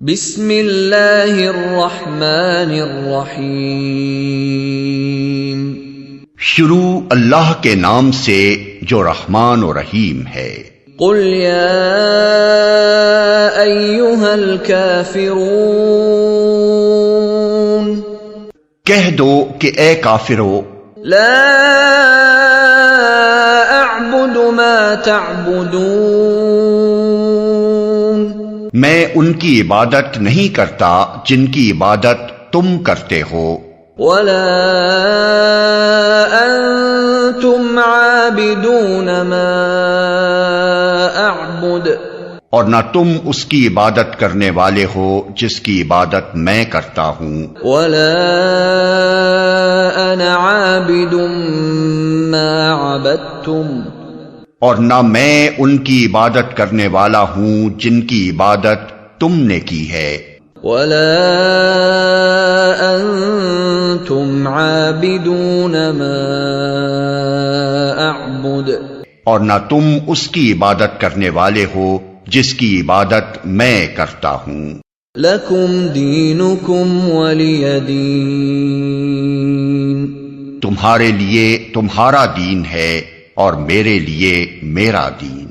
بسم اللہ الرحمن الرحیم۔ شروع اللہ کے نام سے جو رحمان و رحیم ہے۔ قل یا ایھا الکافرون، کہہ دو کہ اے کافرو، لا اعبد ما تعبدون، میں ان کی عبادت نہیں کرتا جن کی عبادت تم کرتے ہو، ولا انتم عابدون ما اعبد، اور نہ تم اس کی عبادت کرنے والے ہو جس کی عبادت میں کرتا ہوں، ولا انا عابد ما عبدتم، اور نہ میں ان کی عبادت کرنے والا ہوں جن کی عبادت تم نے کی ہے، ولا انتم عابدون ما اعبد، اور نہ تم اس کی عبادت کرنے والے ہو جس کی عبادت میں کرتا ہوں۔ لکم دینکم ولی دین، تمہارے لیے تمہارا دین ہے اور میرے لیے میرا دین۔